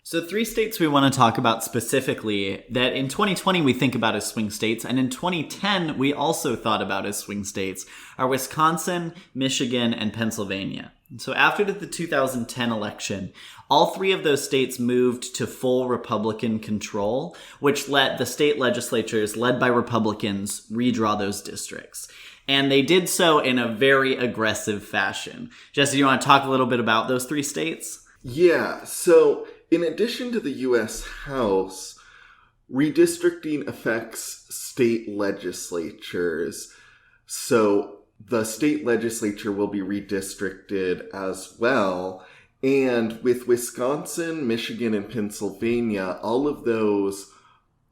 So 3 states we want to talk about specifically that in 2020 we think about as swing states, and in 2010 we also thought about as swing states, are Wisconsin, Michigan, and Pennsylvania. So after the 2010 election, all 3 of those states moved to full Republican control, which let the state legislatures, led by Republicans, redraw those districts. And they did so in a very aggressive fashion. Jesse, you want to talk a little bit about those 3 states? Yeah, so in addition to the U.S. House, redistricting affects state legislatures. So the state legislature will be redistricted as well. And with Wisconsin, Michigan, and Pennsylvania, all of those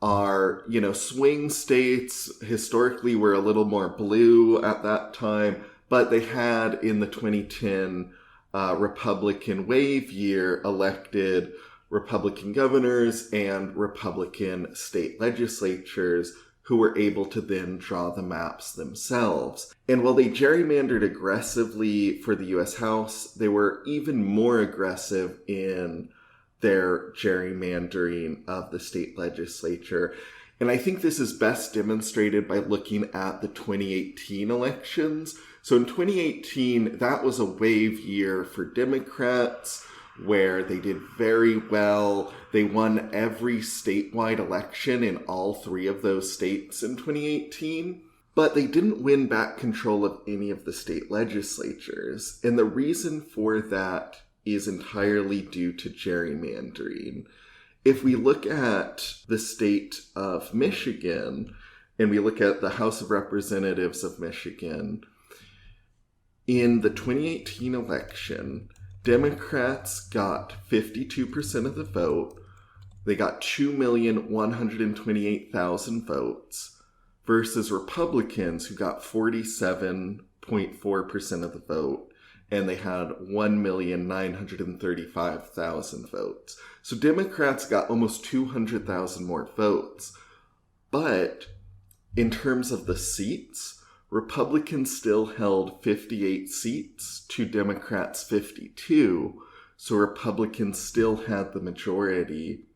are, swing states. Historically were a little more blue at that time, but they had in the 2010 Republican wave year elected Republican governors and Republican state legislatures who were able to then draw the maps themselves. And while they gerrymandered aggressively for the U.S. House, they were even more aggressive in their gerrymandering of the state legislature. And I think this is best demonstrated by looking at the 2018 elections. So in 2018, that was a wave year for Democrats where they did very well. They won every statewide election in all 3 of those states in 2018. But they didn't win back control of any of the state legislatures. And the reason for that is entirely due to gerrymandering. If we look at the state of Michigan, and we look at the House of Representatives of Michigan, in the 2018 election, Democrats got 52% of the vote. They got 2,128,000 votes versus Republicans who got 47.4% of the vote, and they had 1,935,000 votes. So Democrats got almost 200,000 more votes. But in terms of the seats, Republicans still held 58 seats to Democrats' 52, so Republicans still had the majority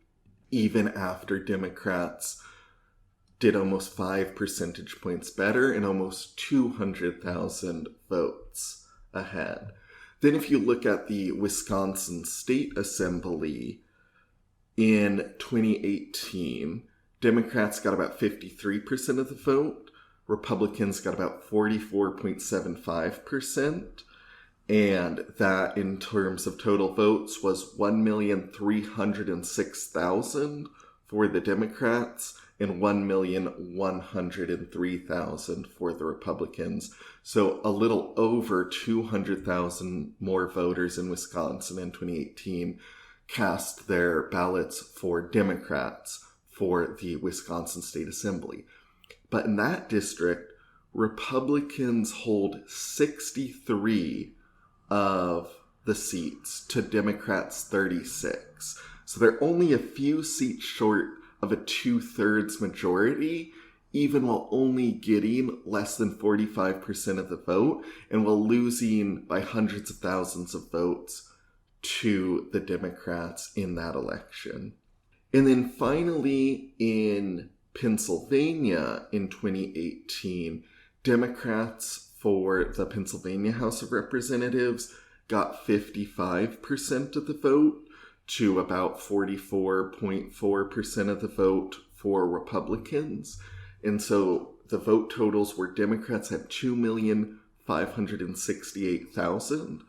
even after Democrats did almost 5 percentage points better and almost 200,000 votes ahead. Then if you look at the Wisconsin State Assembly in 2018, Democrats got about 53% of the vote. Republicans got about 44.75%, and that in terms of total votes was 1,306,000 for the Democrats and 1,103,000 for the Republicans. So a little over 200,000 more voters in Wisconsin in 2018 cast their ballots for Democrats for the Wisconsin State Assembly. But in that district, Republicans hold 63 of the seats to Democrats' 36. So they're only a few seats short of a 2/3 majority, even while only getting less than 45% of the vote, and while losing by hundreds of thousands of votes to the Democrats in that election. And then finally, in Pennsylvania in 2018, Democrats for the Pennsylvania House of Representatives got 55% of the vote to about 44.4% of the vote for Republicans. And so the vote totals were Democrats had 2,568,000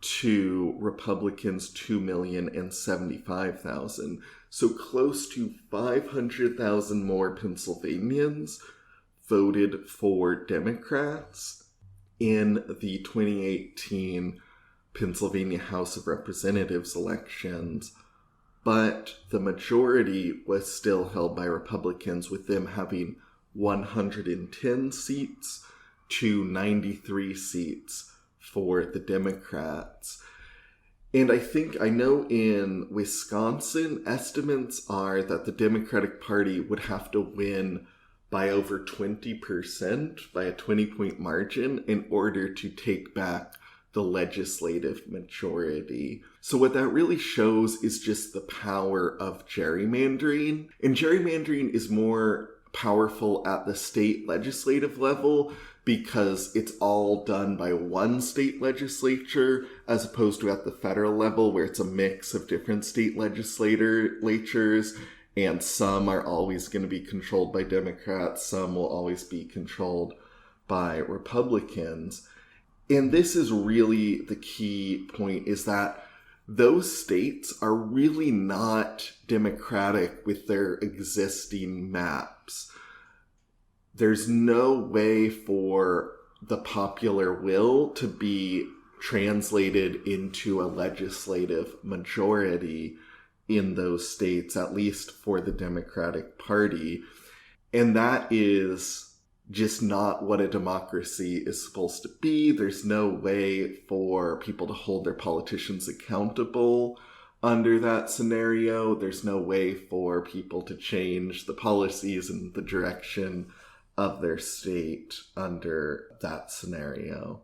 to Republicans 2,075,000. So close to 500,000 more Pennsylvanians voted for Democrats in the 2018 Pennsylvania House of Representatives elections, but the majority was still held by Republicans, with them having 110 seats to 93 seats for the Democrats. And I know in Wisconsin, estimates are that the Democratic Party would have to win by over 20%, by a 20-point margin, in order to take back the legislative majority. So what that really shows is just the power of gerrymandering. And gerrymandering is more powerful at the state legislative level because it's all done by one state legislature as opposed to at the federal level where it's a mix of different state legislatures, and some are always going to be controlled by Democrats, some will always be controlled by Republicans. And this is really the key point, is that those states are really not democratic with their existing maps. There's no way for the popular will to be translated into a legislative majority in those states, at least for the Democratic Party. And that is just not what a democracy is supposed to be. There's no way for people to hold their politicians accountable under that scenario. There's no way for people to change the policies and the direction of their state under that scenario.